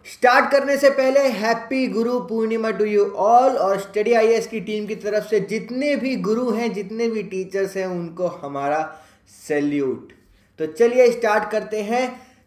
Start करने से पहले happy Guru Purnima to you all. और स्टडी आईएएस की टीम की तरफ से जितने भी गुरु हैं, जितने भी टीचर्स हैं, उनको हमारा सैल्यूट। तो चलिए स्टार्ट करते हैं।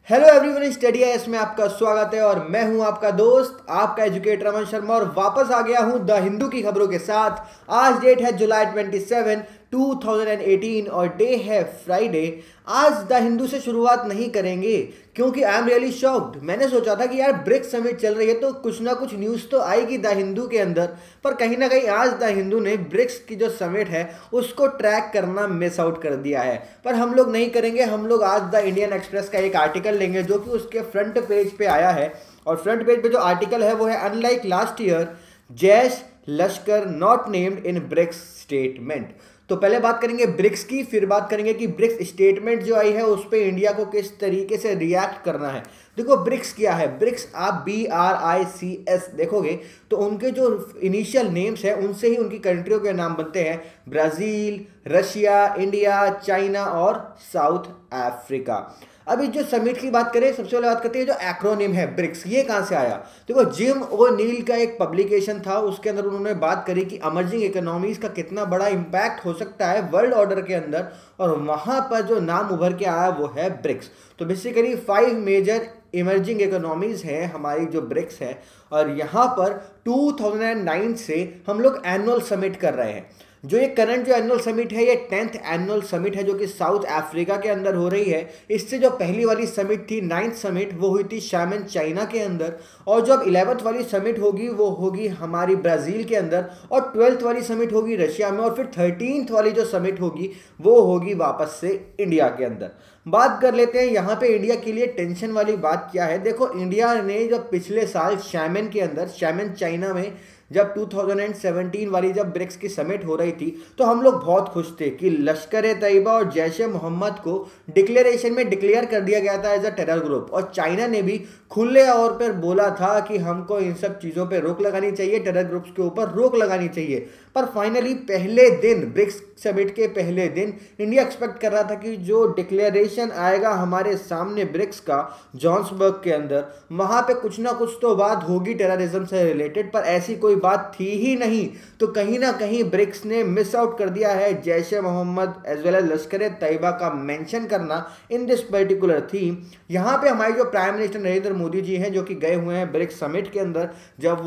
हेलो एवरीवन, स्टडी आईएएस में आपका स्वागत है और मैं हूं आपका दोस्त, आपका एजुकेटर अमन शर्मा, और वापस आ गया हूं द हिंदू की खबरों के साथ। आज डेट है जुलाई 27, 2018 और डे है फ्राइडे। आज द हिंदू से शुरुआत नहीं करेंगे क्योंकि आई एम रियली शॉक्ड। मैंने सोचा था कि यार ब्रिक्स समिट चल रही है तो कुछ ना कुछ न्यूज़ तो आएगी द हिंदू के अंदर, पर कहीं ना कहीं आज द हिंदू ने ब्रिक्स की जो समिट है उसको ट्रैक करना मिस आउट कर दिया है। पर हम लोग नहीं करेंगे, हम लोग आज द इंडियन एक्सप्रेस का एक आर्टिकल लेंगे जो कि उसके फ्रंट पेज पे आया है। और फ्रंट पेज पे जो आर्टिकल है वो है unlike last year, Jaish Lashkar not named in BRICS statement. तो पहले बात करेंगे ब्रिक्स की, फिर बात करेंगे कि ब्रिक्स स्टेटमेंट जो आई है उस पर इंडिया को किस तरीके से रिएक्ट करना है। देखो ब्रिक्स क्या है, ब्रिक्स आप BRICS देखोगे तो उनके जो इनिशियल नेम्स हैं उनसे ही उनकी कंट्रियों के नाम बनते हैं। ब्राज़ील, रशिया, इंडिया, चाइना और साउथ अफ्रीका। अभी जो समिट की बात करें, सबसे पहले बात करते हैं जो एक्रोनिम है ब्रिक्स, ये कहाँ से आया। देखो जिम ओ'नील का एक पब्लिकेशन था, उसके अंदर उन्होंने बात करी कि अमर्जिंग इकोनॉमीज का कितना बड़ा इंपैक्ट हो सकता है वर्ल्ड ऑर्डर के अंदर, और वहाँ पर जो नाम उभर के आया वो है ब्रिक्स। तो बेसिकली 5 मेजर इमर्जिंग इकोनॉमीज हैं हमारी जो ब्रिक्स है, और यहाँ पर 2009 से हम लोग एनुअल समिट कर रहे हैं। जो ये करंट जो एनुअल समिट है ये 10th एनुअल समिट है जो कि साउथ अफ्रीका के अंदर हो रही है। इससे जो पहली वाली समिट थी 9th समिट, वो हुई थी शैमन चाइना के अंदर, और जो अब 11th वाली समिट होगी वो होगी हमारी ब्राज़ील के अंदर, और 12th वाली समिट होगी रशिया में, और फिर 13th वाली जो समिट होगी वो होगी वापस से इंडिया के अंदर। बात कर लेते हैं यहाँ पे इंडिया के लिए टेंशन वाली बात क्या है। देखो इंडिया ने जब पिछले साल शैमन के अंदर, शैमन चाइना में जब 2017 वाली जब ब्रिक्स की समिट हो रही थी तो हम लोग बहुत खुश थे कि लश्कर-ए-तैयबा और जैश-ए-मोहम्मद को डिक्लेरेशन में डिक्लेयर कर दिया गया था एज अ टेरर ग्रुप, और चाइना ने भी खुले तौर पर बोला था कि हमको इन सब चीज़ों पे रोक लगानी चाहिए, टेरर ग्रुप्स के ऊपर रोक लगानी चाहिए। पर फाइनली पहले दिन, ब्रिक्स समिट के पहले दिन, इंडिया एक्सपेक्ट कर रहा था कि जो डिक्लेरेशन आएगा हमारे सामने ब्रिक्स का जोहान्सबर्ग के अंदर, वहाँ पे कुछ ना कुछ तो बात होगी टेररिज्म से रिलेटेड, पर ऐसी कोई बात थी ही नहीं। तो कहीं ना कहीं ब्रिक्स ने मिस आउट कर दिया है Jaish-e-Mohammed as well as Lashkar-e-Taiba का मेंशन करना इन दिस पर्टिकुलर थीम। यहाँ पे हमारे जो प्राइम मिनिस्टर नरेंद्र मोदी जी हैं जो कि गए हुए हैं ब्रिक्स समिट के अंदर, जब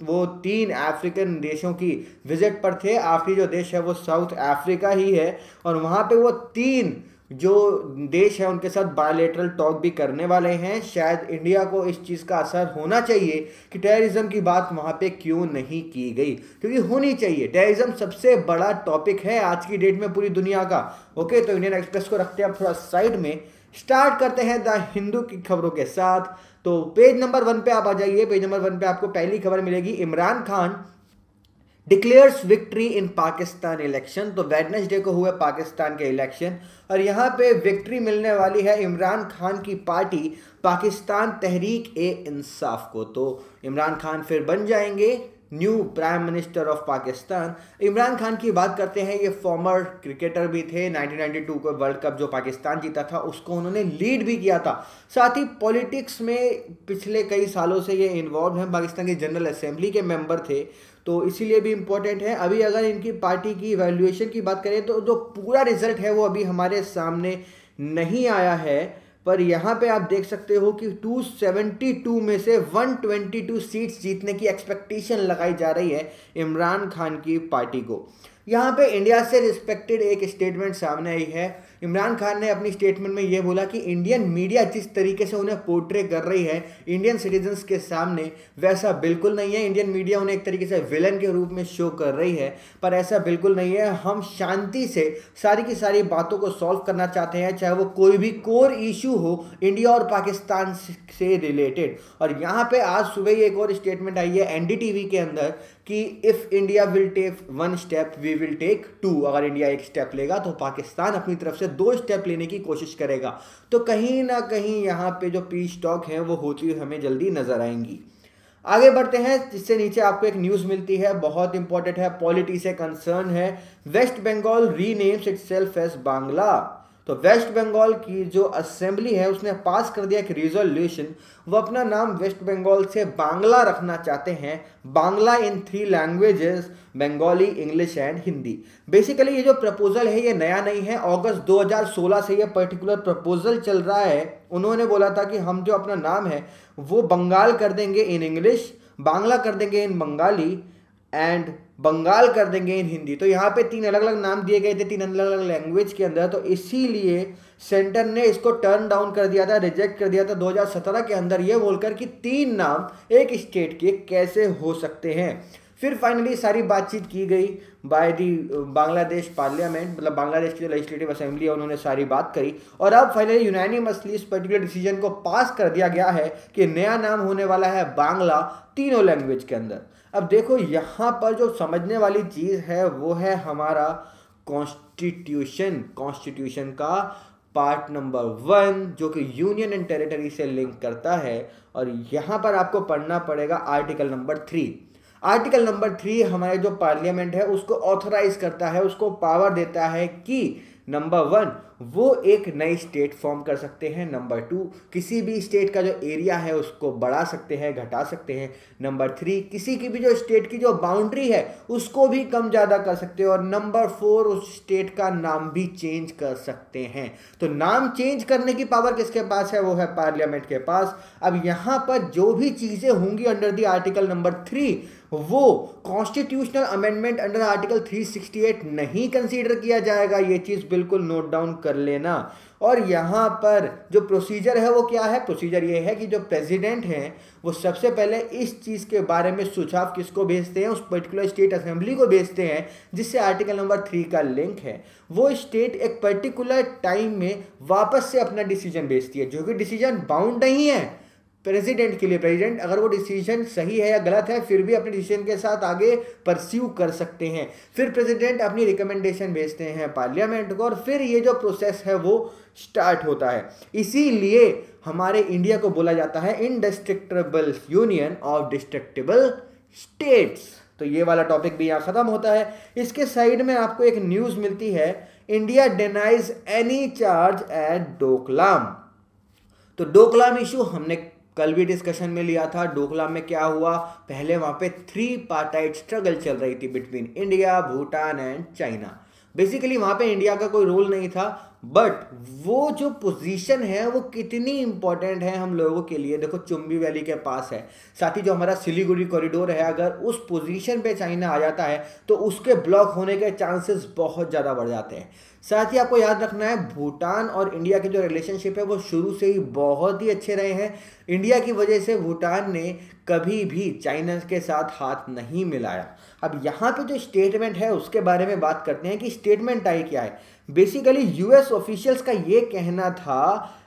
वो 3 अफ्रीकन देशों की विजिट पर थे। आखिरी जो देश है वो साउथ अफ्रीका ही है, और वहाँ पे वो 3 जो देश है उनके साथ बायलैटरल टॉक भी करने वाले हैं। शायद इंडिया को इस चीज़ का असर होना चाहिए कि टेररिज्म की बात वहाँ पे क्यों नहीं की गई, क्योंकि होनी चाहिए। टेररिज्म सबसे बड़ा टॉपिक है आज की डेट में पूरी दुनिया का। ओके, तो इंडियन एक्सप्रेस को रखते हैं थोड़ा साइड में, स्टार्ट करते हैं द हिंदू की खबरों के साथ। तो पेज नंबर 1 पे आप आ जाइए। पेज नंबर 1 पे आपको पहली खबर मिलेगी, Imran Khan declares victory in Pakistan election. तो वेडनेसडे को हुए पाकिस्तान के इलेक्शन, और यहाँ पे विक्ट्री मिलने वाली है इमरान खान की पार्टी पाकिस्तान तहरीक-ए-इंसाफ को। तो इमरान खान फिर बन जाएंगे new prime minister of Pakistan. Imran Khan की बात करते हैं, ये फॉर्मर क्रिकेटर भी थे। 1992 को वर्ल्ड कप जो पाकिस्तान जीता था उसको उन्होंने लीड भी किया था। साथ ही पॉलिटिक्स में पिछले कई सालों से ये इन्वॉल्व हैं, पाकिस्तान की जनरल असेंबली के मेंबर थे, तो इसीलिए भी इम्पोर्टेंट है। अभी अगर इनकी पार्टी की इवैल्यूएशन की बात करें तो जो पूरा रिजल्ट है वो अभी हमारे सामने नहीं आया है, पर यहाँ पे आप देख सकते हो कि 272 में से 122 सीट्स जीतने की एक्सपेक्टेशन लगाई जा रही है इमरान खान की पार्टी को। यहाँ पे इंडिया से रिस्पेक्टेड एक स्टेटमेंट सामने आई है। इमरान खान ने अपनी स्टेटमेंट में ये बोला कि इंडियन मीडिया जिस तरीके से उन्हें पोर्ट्रे कर रही है इंडियन सिटीजन्स के सामने, वैसा बिल्कुल नहीं है। इंडियन मीडिया उन्हें एक तरीके से विलन के रूप में शो कर रही है, पर ऐसा बिल्कुल नहीं है। हम शांति से सारी की सारी बातों को सॉल्व करना चाहते हैं, चाहे वो कोई भी कोर इशू हो इंडिया और पाकिस्तान से रिलेटेड। और यहाँ पे आज सुबह ही एक और स्टेटमेंट आई है NDTV के अंदर कि if India will take 1 step we will take 2। अगर इंडिया 1 स्टेप लेगा तो पाकिस्तान अपनी तरफ से 2 स्टेप लेने की कोशिश करेगा। तो कहीं ना कहीं यहाँ पे जो पीस टॉक है वो होती हुई हमें जल्दी नजर आएंगी। आगे बढ़ते हैं, जिससे नीचे आपको एक न्यूज़ मिलती है, बहुत इंपॉर्टेंट है, पॉलिटी से कंसर्न है। West Bengal renames itself as Bangla. तो वेस्ट बंगाल की जो असेंबली है उसने पास कर दिया एक रिजोल्यूशन, वो अपना नाम वेस्ट बंगाल से बांग्ला रखना चाहते हैं, बांग्ला इन 3 languages, Bengali, English and Hindi. Basically ये जो प्रपोजल है ये नया नहीं है, अगस्त 2016 से ये पर्टिकुलर प्रपोजल चल रहा है। उन्होंने बोला था कि हम जो अपना नाम है वो बंगाल कर देंगे इन इंग्लिश, बांग्ला कर देंगे इन बंगाली एंड बंगाल कर देंगे इन हिंदी। तो यहाँ पे 3 अलग अलग नाम दिए गए थे 3 अलग अलग लैंग्वेज के अंदर, तो इसीलिए सेंटर ने इसको टर्न डाउन कर दिया था, रिजेक्ट कर दिया था 2017 के अंदर, ये बोलकर कि 3 नाम एक स्टेट के कैसे हो सकते हैं। फिर फाइनली सारी बातचीत की गई बाय दी बांग्लादेश पार्लियामेंट, मतलब बांग्लादेश की जो लेजिस्लेटिव असेंबली है उन्होंने सारी बात करी, और अब फाइनली यूनानिमसली इस पर्टिकुलर डिसीजन को पास कर दिया गया है कि नया नाम होने वाला है बांग्ला, तीनों लैंग्वेज के अंदर। अब देखो यहाँ पर जो समझने वाली चीज़ है वो है हमारा कॉन्स्टिट्यूशन, कॉन्स्टिट्यूशन का पार्ट नंबर 1 जो कि यूनियन एंड टेरिटरी से लिंक करता है, और यहाँ पर आपको पढ़ना पड़ेगा आर्टिकल नंबर 3। आर्टिकल नंबर 3 हमारे जो पार्लियामेंट है उसको ऑथराइज करता है, उसको पावर देता है कि नंबर 1 वो एक नई स्टेट फॉर्म कर सकते हैं, नंबर 2 किसी भी स्टेट का जो एरिया है उसको बढ़ा सकते हैं, घटा सकते हैं, नंबर 3 किसी की भी जो स्टेट की जो बाउंड्री है उसको भी कम ज़्यादा कर सकते हैं, और नंबर 4 उस स्टेट का नाम भी चेंज कर सकते हैं। तो नाम चेंज करने की पावर किसके पास है? वो है पार्लियामेंट के पास। अब यहाँ पर जो भी चीज़ें होंगी अंडर द आर्टिकल नंबर 3 वो कॉन्स्टिट्यूशनल अमेंडमेंट अंडर आर्टिकल 368 नहीं कंसीडर किया जाएगा, ये चीज़ बिल्कुल नोट डाउन कर लेना। और यहाँ पर जो प्रोसीजर है वो क्या है? प्रोसीजर ये है कि जो प्रेसिडेंट हैं वो सबसे पहले इस चीज़ के बारे में सुझाव किसको भेजते हैं? उस पर्टिकुलर स्टेट असेंबली को भेजते हैं जिससे आर्टिकल नंबर 3 का लिंक है। वो स्टेट एक पर्टिकुलर टाइम में वापस से अपना डिसीजन भेजती है, जो कि डिसीजन बाउंड नहीं है प्रेसिडेंट के लिए। प्रेसिडेंट अगर वो डिसीजन सही है या गलत है फिर भी अपने डिसीजन के साथ आगे परस्यू कर सकते हैं। फिर प्रेसिडेंट अपनी रिकमेंडेशन भेजते हैं पार्लियामेंट को, और फिर ये जो प्रोसेस है वो स्टार्ट होता है। इसीलिए हमारे इंडिया को बोला जाता है indestructible union of destructible states. तो ये वाला टॉपिक भी यहाँ खत्म होता है। इसके साइड में आपको एक न्यूज़ मिलती है, India denies any charge at Doklam. तो डोकलाम इशू हमने कल भी डिस्कशन में लिया था। डोकलाम में क्या हुआ? पहले वहाँ पे 3 पार्टाइट स्ट्रगल चल रही थी between India, Bhutan and China. Basically वहाँ पे इंडिया का कोई रोल नहीं था, बट वो जो पोजीशन है वो कितनी इंपॉर्टेंट है हम लोगों के लिए। देखो चुम्बी वैली के पास है, साथ ही जो हमारा सिलीगुड़ी कॉरिडोर है, अगर उस पोजीशन पे चाइना आ जाता है तो उसके ब्लॉक होने के चांसेस बहुत ज़्यादा बढ़ जाते हैं। साथ ही आपको याद रखना है भूटान और इंडिया के जो रिलेशनशिप है वो शुरू से ही बहुत ही अच्छे रहे हैं। इंडिया की वजह से भूटान ने कभी भी चाइना के साथ हाथ नहीं मिलाया। अब यहाँ पे जो स्टेटमेंट है उसके बारे में बात करते हैं कि स्टेटमेंट आई क्या है। बेसिकली यूएस ऑफिशियल्स का ये कहना था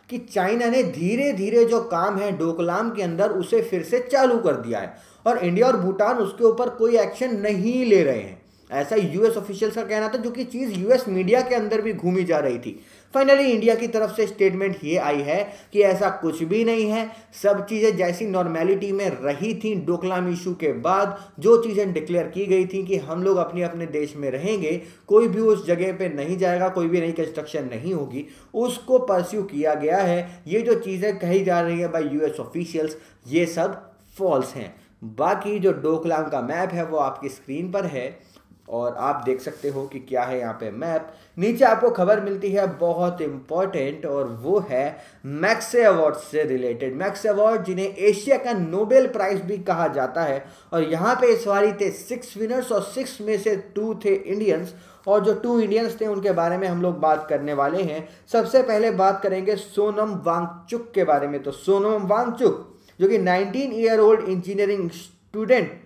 कि चाइना ने धीरे धीरे जो काम है डोकलाम के अंदर उसे फिर से चालू कर दिया है, और इंडिया और भूटान उसके ऊपर कोई एक्शन नहीं ले रहे हैं, ऐसा यूएस ऑफिशियल्स का कहना था, जो कि चीज़ यूएस मीडिया के अंदर भी घूमी जा रही थी। फाइनली इंडिया की तरफ से स्टेटमेंट ये आई है कि ऐसा कुछ भी नहीं है, सब चीज़ें जैसी नॉर्मेलिटी में रही थी डोकलाम इशू के बाद। जो चीज़ें डिक्लेयर की गई थी कि हम लोग अपने अपने देश में रहेंगे, कोई भी उस जगह पे नहीं जाएगा, कोई भी नई कंस्ट्रक्शन नहीं होगी, उसको परस्यू किया गया है। ये जो चीज़ें कही जा रही है बाय यूएस ऑफिशियल्स ये सब फॉल्स हैं। बाकी जो डोकलाम का मैप है वो आपकी स्क्रीन पर है और आप देख सकते हो कि क्या है यहाँ पे मैप। नीचे आपको खबर मिलती है बहुत इंपॉर्टेंट, और वो है मैक्से अवार्ड से रिलेटेड। मैक्से अवार्ड जिन्हें एशिया का नोबेल प्राइज भी कहा जाता है, और यहाँ पे इस बारी थे 6 विनर्स और 6 में से 2 थे इंडियंस, और जो 2 इंडियंस थे उनके बारे में हम लोग बात करने वाले हैं। सबसे पहले बात करेंगे सोनम वांगचुक के बारे में। तो सोनम वांगचुक जो कि 19 ईयर ओल्ड इंजीनियरिंग स्टूडेंट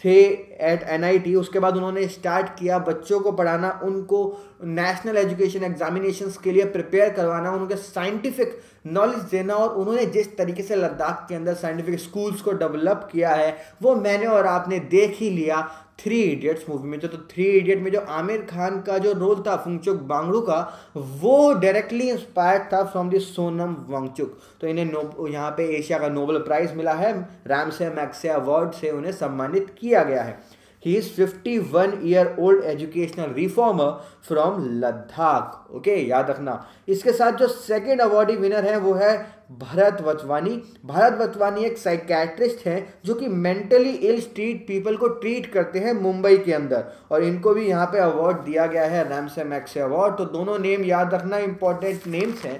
थे एट एनआईटी, उसके बाद उन्होंने स्टार्ट किया बच्चों को पढ़ाना, उनको नेशनल एजुकेशन एग्जामिनेशंस के लिए प्रिपेयर करवाना, उनके साइंटिफिक नॉलेज देना, और उन्होंने जिस तरीके से लद्दाख के अंदर साइंटिफिक स्कूल्स को डेवलप किया है वो मैंने और आपने देख ही लिया 3 इडियट्स मूवी में। तो 3 इडियट में जो आमिर खान का जो रोल था फुंगचुक बांगड़ू का, वो डायरेक्टली इंस्पायर्ड था फ्रॉम द सोनम वांगचुक। तो इन्हें यहाँ पे एशिया का नोबेल प्राइज मिला है, रैमसे मैग्सेसे अवार्ड से उन्हें सम्मानित किया गया है। He is 51-year-old educational reformer from Ladakh. Okay, याद रखना। इसके साथ जो सेकेंड अवार्डी विनर है वो है भरत वटवानी। भरत वटवानी एक साइकेट्रिस्ट हैं जो कि मेंटली इल स्ट्रीट पीपल को ट्रीट करते हैं मुंबई के अंदर, और इनको भी यहाँ पे अवार्ड दिया गया है, रैमसे मैग्सेसे अवार्ड। तो दोनों नेम याद रखना, इंपॉर्टेंट नेम्स हैं।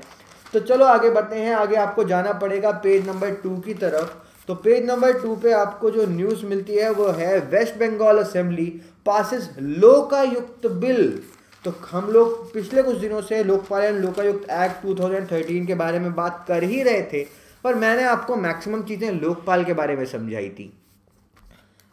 तो चलो आगे बढ़ते हैं। आगे आपको जाना पड़ेगा पेज नंबर 2 की तरफ। तो पेज नंबर 2 पे आपको जो न्यूज़ मिलती है वो है West Bengal assembly passes Lokayukta bill. तो हम लोग पिछले कुछ दिनों से लोकपाल लोकायुक्त एक्ट 2013 के बारे में बात कर ही रहे थे, पर मैंने आपको मैक्सिमम चीज़ें लोकपाल के बारे में समझाई थी।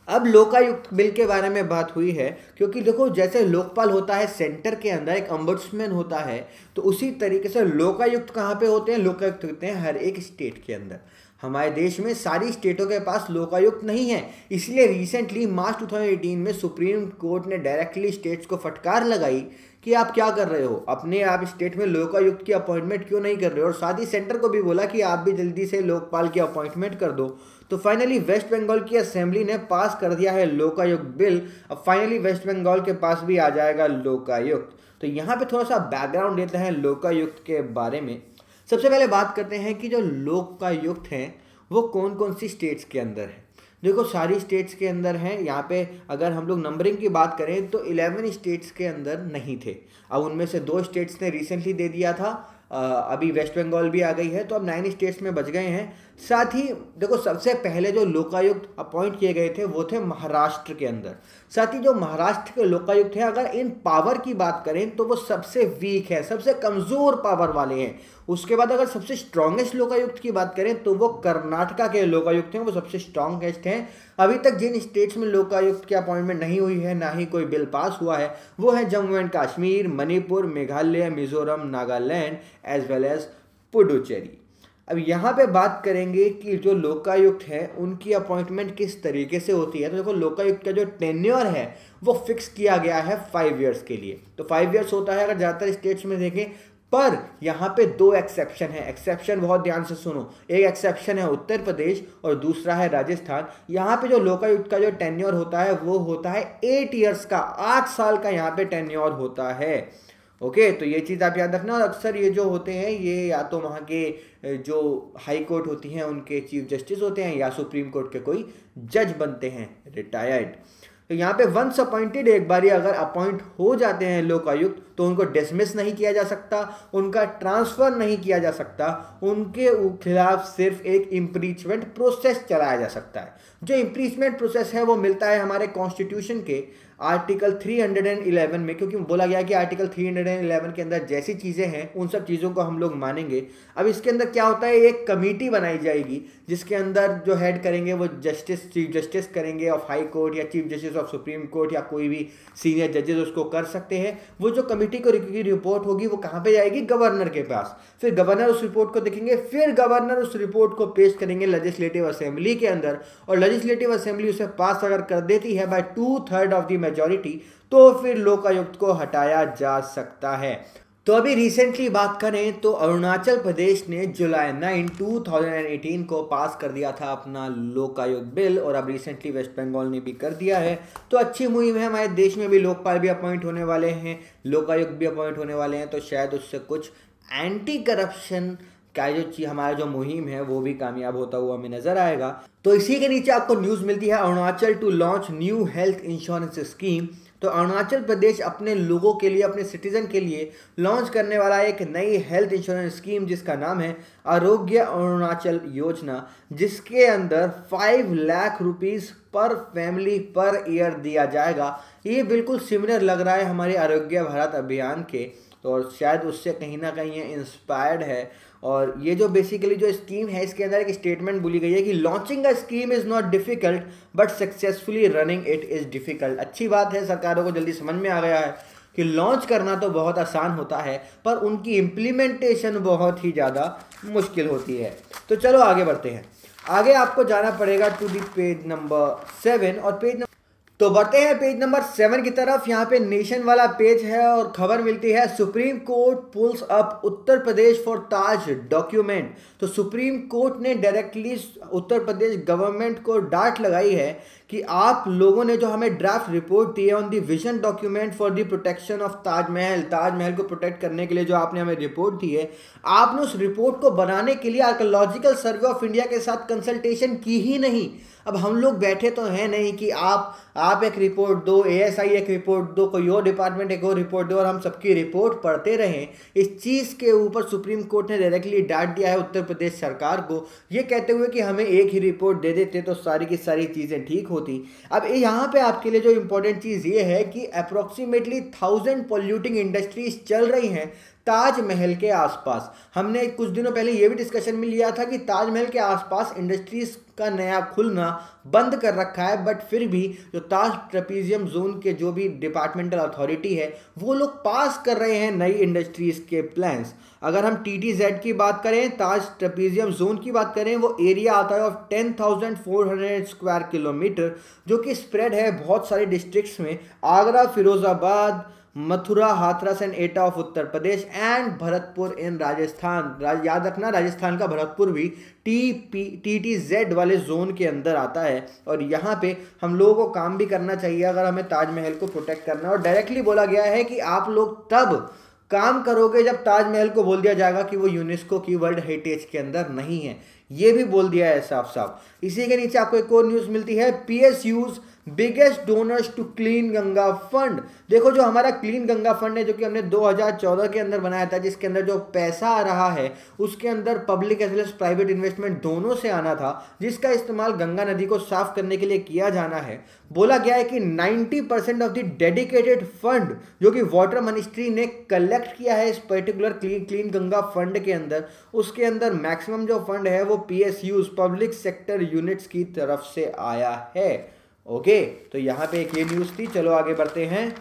अब लोकायुक्त बिल के बारे में बात हुई है, क्योंकि देखो जैसे लोकपाल होता है सेंटर के अंदर, एक अम्बुड्समैन होता है, तो उसी तरीके से लोकायुक्त कहाँ पे होते हैं? लोकायुक्त होते हैं हर एक स्टेट के अंदर। हमारे देश में सारी स्टेटों के पास लोकायुक्त नहीं है, इसलिए रिसेंटली मार्च 2018 में सुप्रीम कोर्ट ने डायरेक्टली स्टेट्स को फटकार लगाई कि आप क्या कर रहे हो, अपने आप स्टेट में लोकायुक्त की अपॉइंटमेंट क्यों नहीं कर रहे हो, और साथ ही सेंटर को भी बोला कि आप भी जल्दी से लोकपाल की अपॉइंटमेंट कर दो। तो फाइनली वेस्ट बंगाल की असेंबली ने पास कर दिया है लोकायुक्त बिल। अब फाइनली वेस्ट बंगाल के पास भी आ जाएगा लोकायुक्त। तो यहाँ पे थोड़ा सा बैकग्राउंड देते हैं लोकायुक्त के बारे में। सबसे पहले बात करते हैं कि जो लोकायुक्त हैं वो कौन कौन सी स्टेट्स के अंदर है। देखो सारी स्टेट्स के अंदर हैं। यहाँ पे अगर हम लोग नंबरिंग की बात करें तो 11 स्टेट्स के अंदर नहीं थे। अब उनमें से 2 स्टेट्स ने रिसेंटली दे दिया था, अभी वेस्ट बंगाल भी आ गई है, तो अब 9 स्टेट्स में बच गए हैं। साथ ही देखो सबसे पहले जो लोकायुक्त अपॉइंट किए गए थे वो थे महाराष्ट्र के अंदर। साथ ही जो महाराष्ट्र के लोकायुक्त हैं, अगर इन पावर की बात करें तो वो सबसे वीक है, सबसे कमज़ोर पावर वाले हैं। उसके बाद अगर सबसे स्ट्रॉन्गेस्ट लोकायुक्त की बात करें तो वो कर्नाटका के लोकायुक्त हैं, वो सबसे स्ट्रॉन्गेस्ट हैं। अभी तक जिन स्टेट्स में लोकायुक्त की अपॉइंटमेंट नहीं हुई है, ना ही कोई बिल पास हुआ है, वो है Jammu and Kashmir, Manipur, Meghalaya, Mizoram, Nagaland as well as Puducherry. अब यहाँ पे बात करेंगे कि जो लोकायुक्त है उनकी अपॉइंटमेंट किस तरीके से होती है। तो देखो लोकायुक्त का जो टेन्योर है वो फिक्स किया गया है 5 ईयर्स के लिए। तो 5 ईयर्स होता है अगर ज़्यादातर स्टेट्स में देखें, पर यहाँ पे 2 एक्सेप्शन है। एक्सेप्शन बहुत ध्यान से सुनो, एक एक्सेप्शन है उत्तर प्रदेश और दूसरा है राजस्थान। यहाँ पे जो लोकायुक्त का जो टेन्योर होता है वो होता है 8 ईयर्स का, 8 साल का यहाँ पे टेन्योर होता है। ओके, तो ये चीज़ आप याद रखना। और अक्सर ये जो होते हैं ये या तो वहाँ के जो हाई कोर्ट होती हैं उनके चीफ जस्टिस होते हैं, या सुप्रीम कोर्ट के कोई जज बनते हैं रिटायर्ड। तो यहाँ पे वंस अपॉइंटेड, एक बारी अगर अपॉइंट हो जाते हैं लोकायुक्त तो उनको डिसमिस नहीं किया जा सकता, उनका ट्रांसफ़र नहीं किया जा सकता, उनके खिलाफ सिर्फ एक इम्पीचमेंट प्रोसेस चलाया जा सकता है। जो इम्पीचमेंट प्रोसेस है वो मिलता है हमारे कॉन्स्टिट्यूशन के आर्टिकल 311 में, क्योंकि बोला गया कि आर्टिकल 311 के अंदर जैसी चीज़ें हैं उन सब चीज़ों को हम लोग मानेंगे। अब इसके अंदर क्या होता है, एक कमेटी बनाई जाएगी जिसके अंदर जो हेड करेंगे वो जस्टिस, चीफ जस्टिस करेंगे ऑफ हाई कोर्ट, या chief justice of supreme court, या कोई भी सीनियर जजेस उसको कर सकते हैं। वो जो कमेटी को रिपोर्ट होगी वो कहाँ पे जाएगी? गवर्नर के पास। फिर गवर्नर उस रिपोर्ट को देखेंगे, फिर गवर्नर उस रिपोर्ट को पेश करेंगे लेजिस्लेटिव असेंबली के अंदर, और लेजिस्लेटिव असेंबली उसे पास अगर कर देती है बाय 2/3 ऑफ द मेजॉरिटी, तो फिर लोकायुक्त को हटाया जा सकता है। तो अभी रिसेंटली बात करें तो अरुणाचल प्रदेश ने जुलाई 9, 2018 को पास कर दिया था अपना लोकायुक्त बिल, और अब रिसेंटली वेस्ट बंगाल ने भी कर दिया है। तो अच्छी मुहिम है, हमारे देश में भी लोकपाल भी अपॉइंट होने वाले हैं, लोकायुक्त भी अपॉइंट होने वाले हैं, तो शायद उससे कुछ एंटी करप्शन का जो हमारा जो मुहिम है वो भी कामयाब होता हुआ हमें नजर आएगा। तो इसी के नीचे आपको न्यूज़ मिलती है Arunachal to launch new health insurance scheme. तो अरुणाचल प्रदेश अपने लोगों के लिए, अपने सिटीजन के लिए लॉन्च करने वाला एक नई हेल्थ इंश्योरेंस स्कीम जिसका नाम है आरोग्य अरुणाचल योजना, जिसके अंदर 5 लाख रुपीस पर फैमिली पर ईयर दिया जाएगा। ये बिल्कुल सिमिलर लग रहा है हमारे आरोग्य भारत अभियान के, तो और शायद उससे कहीं ना कहीं ये इंस्पायर्ड है। और ये जो बेसिकली जो स्कीम है इसके अंदर एक स्टेटमेंट बोली गई है कि launching a scheme is not difficult but successfully running it is difficult. अच्छी बात है, सरकारों को जल्दी समझ में आ गया है कि लॉन्च करना तो बहुत आसान होता है पर उनकी इम्प्लीमेंटेशन बहुत ही ज़्यादा मुश्किल होती है। तो चलो आगे बढ़ते हैं। आगे आपको जाना पड़ेगा टू दी पेज नंबर 7, और तो बढ़ते हैं पेज नंबर 7 की तरफ। यहाँ पे नेशन वाला पेज है और खबर मिलती है Supreme Court pulls up Uttar Pradesh for Taj document. तो सुप्रीम कोर्ट ने डायरेक्टली उत्तर प्रदेश गवर्नमेंट को डांट लगाई है कि आप लोगों ने जो हमें ड्राफ्ट रिपोर्ट दी है on the vision document for the protection of Taj Mahal, Taj Mahal को प्रोटेक्ट करने के लिए जो आपने हमें रिपोर्ट दी है, आपने उस रिपोर्ट को बनाने के लिए आर्कियोलॉजिकल सर्वे ऑफ इंडिया के साथ कंसल्टेशन की ही नहीं। अब हम लोग बैठे तो हैं नहीं कि आप एक रिपोर्ट दो, एएसआई एक रिपोर्ट दो, कोई और डिपार्टमेंट एक और रिपोर्ट दो और हम सबकी रिपोर्ट पढ़ते रहें। इस चीज़ के ऊपर सुप्रीम कोर्ट ने डायरेक्टली डांट दिया है उत्तर प्रदेश सरकार को, ये कहते हुए कि हमें एक ही रिपोर्ट दे देते तो सारी की सारी चीज़ें ठीक होती। अब यहाँ पे आपके लिए जो इंपॉर्टेंट चीज़ ये है कि अप्रोक्सीमेटली 1000 पॉल्यूटिंग इंडस्ट्रीज चल रही हैं ताजमहल के आसपास। हमने कुछ दिनों पहले ये भी डिस्कशन में लिया था कि ताजमहल के आसपास इंडस्ट्रीज का नया खुलना बंद कर रखा है, बट फिर भी जो ताज ट्रेपीजियम जोन के जो भी डिपार्टमेंटल अथॉरिटी है वो लोग पास कर रहे हैं नई इंडस्ट्रीज के प्लान्स। अगर हम TTZ की बात करें, ताज ट्रेपीजियम जोन की बात करें, वो एरिया आता है ऑफ 10,400 स्क्वायर किलोमीटर, जो कि स्प्रेड है बहुत सारे डिस्ट्रिक्ट्स में, Agra, Firozabad, Mathura, Hathras and Etah of Uttar Pradesh and Bharatpur in Rajasthan. याद रखना राजस्थान का भरतपुर भी TTZ वाले जोन के अंदर आता है। और यहाँ पे हम लोगों को काम भी करना चाहिए अगर हमें ताजमहल को प्रोटेक्ट करना है। और डायरेक्टली बोला गया है कि आप लोग तब काम करोगे जब ताजमहल को बोल दिया जाएगा कि वो यूनेस्को की वर्ल्ड हेरिटेज के अंदर नहीं है। ये भी बोल दिया है साफ साफ। इसी के नीचे आपको एक और न्यूज़ मिलती है, PSUs biggest donors to clean Ganga fund. देखो जो हमारा क्लीन गंगा फंड है, जो कि हमने 2014 के अंदर बनाया था, जिसके अंदर जो पैसा आ रहा है उसके अंदर public as well as private investment दोनों से आना था, जिसका इस्तेमाल गंगा नदी को साफ करने के लिए किया जाना है। बोला गया है कि 90% ऑफ द डेडिकेटेड फंड जो कि वाटर मिनिस्ट्री ने कलेक्ट किया है इस पर्टिकुलर क्लीन गंगा फंड के अंदर, उसके अंदर मैक्सिमम जो फंड है वो PSUs पब्लिक सेक्टर यूनिट्स की तरफ से आया है। ओके, तो यहाँ पे एक ये न्यूज़ थी। चलो आगे बढ़ते हैं।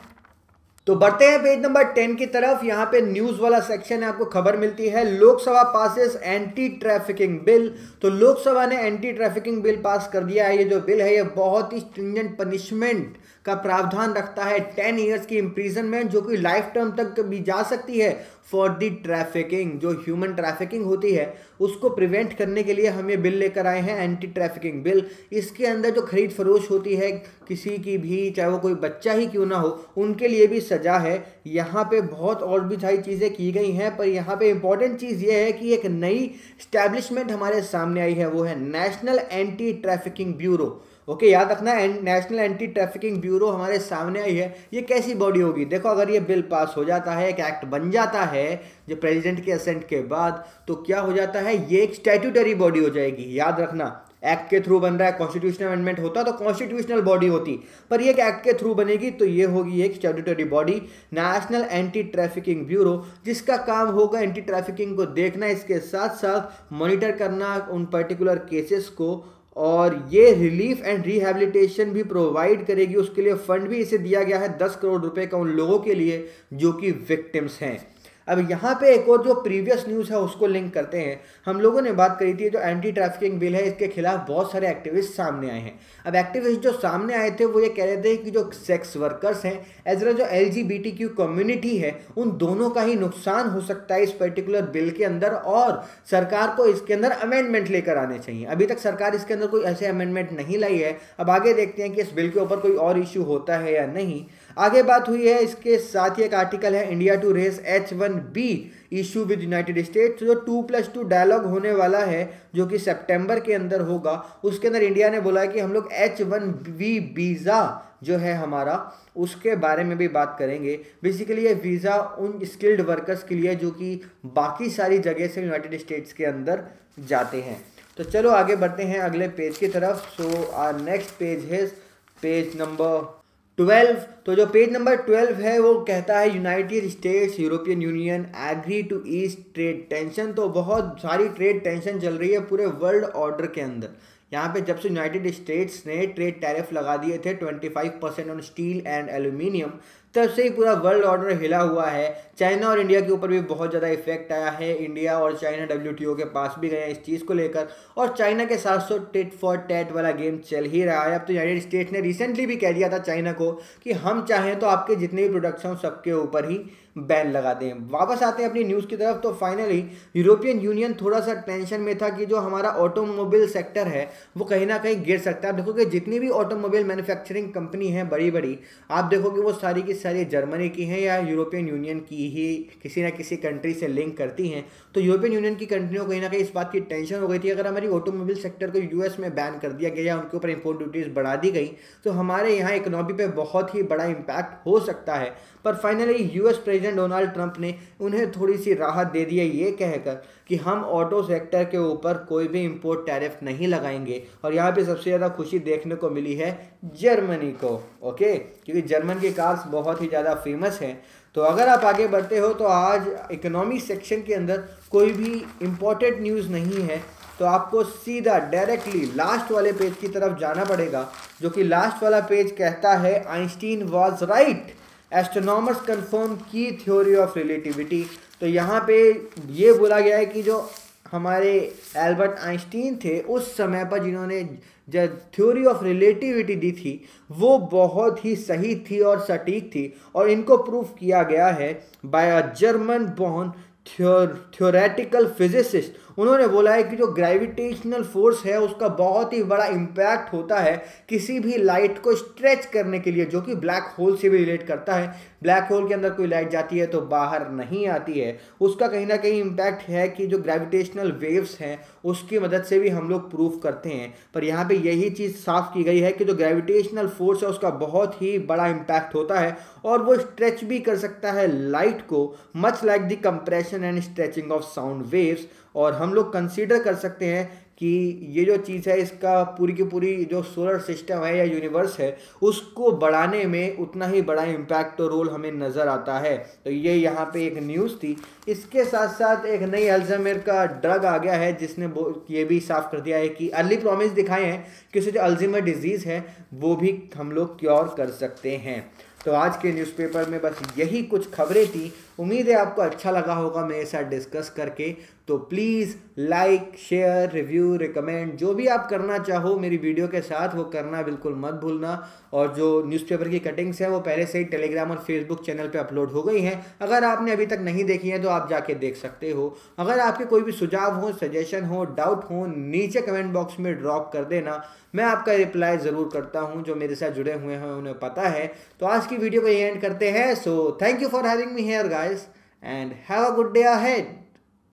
तो बढ़ते हैं पेज नंबर 10 की तरफ। यहाँ पे न्यूज़ वाला सेक्शन है, आपको खबर मिलती है Lok Sabha passes anti trafficking bill. तो लोकसभा ने एंटी ट्रैफिकिंग बिल पास कर दिया है। ये जो बिल है ये बहुत ही स्ट्रिंजेंट पनिशमेंट का प्रावधान रखता है, 10 ईयर्स की इम्प्रीजनमेंट जो कि लाइफ टर्म तक भी जा सकती है फॉर दी ट्रैफिकिंग। जो ह्यूमन ट्रैफिकिंग होती है उसको प्रिवेंट करने के लिए हम ये बिल लेकर आए हैं, एंटी ट्रैफिकिंग बिल। इसके अंदर जो खरीद फरोश होती है किसी की भी, चाहे वो कोई बच्चा ही क्यों ना हो, उनके लिए भी सजा है। यहाँ पे बहुत और भी सारी चीज़ें की गई हैं, पर यहाँ पे इंपॉर्टेंट चीज़ ये है कि एक नई स्टैब्लिशमेंट हमारे सामने आई है, वो है national anti trafficking bureau. Okay, याद रखना नेशनल एंटी ट्रैफिकिंग ब्यूरो हमारे सामने आई है। ये कैसी बॉडी होगी? देखो, अगर ये बिल पास हो जाता है, एक एक्ट बन जाता है जो प्रेसिडेंट के असेंट के बाद, तो क्या हो जाता है, ये एक स्टैट्यूटरी बॉडी हो जाएगी। याद रखना, एक्ट के थ्रू बन रहा है, कॉन्स्टिट्यूशनल अमेंडमेंट होता तो कॉन्स्टिट्यूशनल बॉडी होती, पर ये एक एक्ट के थ्रू बनेगी तो ये होगी एक statutory body, national anti trafficking bureau, जिसका काम होगा एंटी ट्रैफिकिंग को देखना, इसके साथ साथ मॉनिटर करना उन पर्टिकुलर केसेस को, और ये रिलीफ एंड रिहैबिलिटेशन भी प्रोवाइड करेगी। उसके लिए फंड भी इसे दिया गया है 10 करोड़ रुपए का उन लोगों के लिए जो कि विक्टिम्स हैं। अब यहाँ पे एक और जो प्रीवियस न्यूज़ है उसको लिंक करते हैं। हम लोगों ने बात करी थी जो एंटी ट्रैफिकिंग बिल है इसके खिलाफ बहुत सारे एक्टिविस्ट सामने आए हैं। अब एक्टिविस्ट जो सामने आए थे वो ये कह रहे थे कि जो सेक्स वर्कर्स हैं एज वेल जो LGBTQ कम्युनिटी है, उन दोनों का ही नुकसान हो सकता है इस पर्टिकुलर बिल के अंदर, और सरकार को इसके अंदर अमेंडमेंट लेकर आने चाहिए। अभी तक सरकार इसके अंदर कोई ऐसे अमेंडमेंट नहीं लाई है। अब आगे देखते हैं कि इस बिल के ऊपर कोई और इश्यू होता है या नहीं। आगे बात हुई है, इसके साथ ही एक आर्टिकल है, India to raise H1B issue with United States, जो 2+2 डायलॉग होने वाला है जो कि सितंबर के अंदर होगा। उसके अंदर इंडिया ने बोला है कि हम लोग H1B वीज़ा जो है हमारा, उसके बारे में भी बात करेंगे। बेसिकली ये वीज़ा उन स्किल्ड वर्कर्स के लिए जो कि बाकी सारी जगह से यूनाइटेड स्टेट्स के अंदर जाते हैं। तो चलो आगे बढ़ते हैं अगले पेज की तरफ। सो आवर नेक्स्ट पेज है पेज नंबर 12। तो जो पेज नंबर 12 है वो कहता है United States European Union agree to ease trade tension. तो बहुत सारी ट्रेड टेंशन चल रही है पूरे वर्ल्ड ऑर्डर के अंदर। यहाँ पे जब से यूनाइटेड स्टेट्स ने ट्रेड टैरिफ लगा दिए थे 25% ऑन स्टील एंड एल्यूमिनियम, तब से ही पूरा वर्ल्ड ऑर्डर हिला हुआ है। चाइना और इंडिया के ऊपर भी बहुत ज़्यादा इफेक्ट आया है। इंडिया और चाइना WTO के पास भी गए इस चीज़ को लेकर, और चाइना के साथ साथ टिट फॉर टैट वाला गेम चल ही रहा है। अब तो यूनाइटेड स्टेट्स ने रिसेंटली भी कह दिया था चाइना को कि हम चाहें तो आपके जितने भी प्रोडक्ट्स हैं सबके ऊपर ही बैन लगा दें। वापस आते हैं अपनी न्यूज़ की तरफ। तो फाइनली यूरोपियन यूनियन थोड़ा सा टेंशन में था कि जो हमारा ऑटोमोबाइल सेक्टर है वो कहीं ना कहीं गिर सकता है। देखोगे जितनी भी ऑटोमोबाइल मैन्युफैक्चरिंग कंपनी है बड़ी बड़ी, आप देखोगे वो सारी की सारी जर्मनी की हैं या यूरोपियन यूनियन की ही किसी ना किसी कंट्री से लिंक करती हैं। तो यूरोपियन यूनियन की कंट्रियों को कहीं ना कहीं इस बात की टेंशन हो गई थी, अगर हमारी ऑटोमोबाइल सेक्टर को US में बैन कर दिया गया या उनके ऊपर इंपोर्ट ड्यूटीज बढ़ा दी गई तो हमारे यहाँ इकोनॉमी पे बहुत ही बड़ा इम्पैक्ट हो सकता है। पर finally US president Donald Trump ने उन्हें थोड़ी सी राहत दे दी है ये कहकर कि हम ऑटो सेक्टर के ऊपर कोई भी इंपोर्ट टैरिफ नहीं लगाएंगे। और यहाँ पे सबसे ज़्यादा खुशी देखने को मिली है जर्मनी को, ओके, क्योंकि जर्मन की कार्स बहुत ही ज़्यादा फेमस हैं। तो अगर आप आगे बढ़ते हो तो आज इकोनॉमी सेक्शन के अंदर कोई भी इम्पोर्टेंट न्यूज़ नहीं है, तो आपको सीधा डायरेक्टली लास्ट वाले पेज की तरफ जाना पड़ेगा, जो कि लास्ट वाला पेज कहता है Einstein was right, astronomers confirm की थ्योरी ऑफ रिलेटिविटी। तो यहाँ पे ये बोला गया है कि जो हमारे एल्बर्ट आइंस्टीन थे उस समय पर जिन्होंने जो थ्योरी ऑफ रिलेटिविटी दी थी वो बहुत ही सही थी और सटीक थी, और इनको प्रूफ किया गया है by a German born theoretical physicist. उन्होंने बोला है कि जो ग्रेविटेशनल फोर्स है उसका बहुत ही बड़ा इम्पैक्ट होता है किसी भी लाइट को स्ट्रेच करने के लिए, जो कि ब्लैक होल से भी रिलेट करता है। ब्लैक होल के अंदर कोई लाइट जाती है तो बाहर नहीं आती है, उसका कहीं ना कहीं इम्पैक्ट है कि जो ग्रेविटेशनल वेव्स हैं उसकी मदद से भी हम लोग प्रूफ करते हैं। पर यहाँ पे यही चीज़ साफ की गई है कि जो ग्रेविटेशनल फोर्स है उसका बहुत ही बड़ा इम्पैक्ट होता है और वो स्ट्रेच भी कर सकता है लाइट को, much like the compression and stretching of sound waves. और हम लोग कंसीडर कर सकते हैं कि ये जो चीज़ है इसका पूरी की पूरी जो सोलर सिस्टम है या यूनिवर्स है उसको बढ़ाने में उतना ही बड़ा इम्पैक्ट और रोल हमें नज़र आता है। तो ये यहाँ पे एक न्यूज़ थी। इसके साथ साथ एक नई अल्जाइमर का ड्रग आ गया है जिसने ये भी साफ कर दिया है कि अर्ली प्रॉमिस दिखाए हैं कि उसे जो अल्जाइमर डिजीज़ है वो भी हम लोग क्योर कर सकते हैं। तो आज के न्यूज़पेपर में बस यही कुछ खबरें थी। उम्मीद है आपको अच्छा लगा होगा मेरे साथ डिस्कस करके। तो please like, share, review, recommend जो भी आप करना चाहो मेरी वीडियो के साथ वो करना बिल्कुल मत भूलना। और जो न्यूज़पेपर की कटिंग्स हैं वो पहले से ही टेलीग्राम और फेसबुक चैनल पे अपलोड हो गई हैं, अगर आपने अभी तक नहीं देखी हैं तो आप जाके देख सकते हो। अगर आपके कोई भी सुझाव हो, सजेशन हो, डाउट हो, नीचे कमेंट बॉक्स में ड्रॉप कर देना, मैं आपका रिप्लाई ज़रूर करता हूं। जो मेरे साथ जुड़े हुए हैं उन्हें पता है। तो आज की वीडियो को एंड करते हैं। So thank you for having me here guys and have a good day ahead.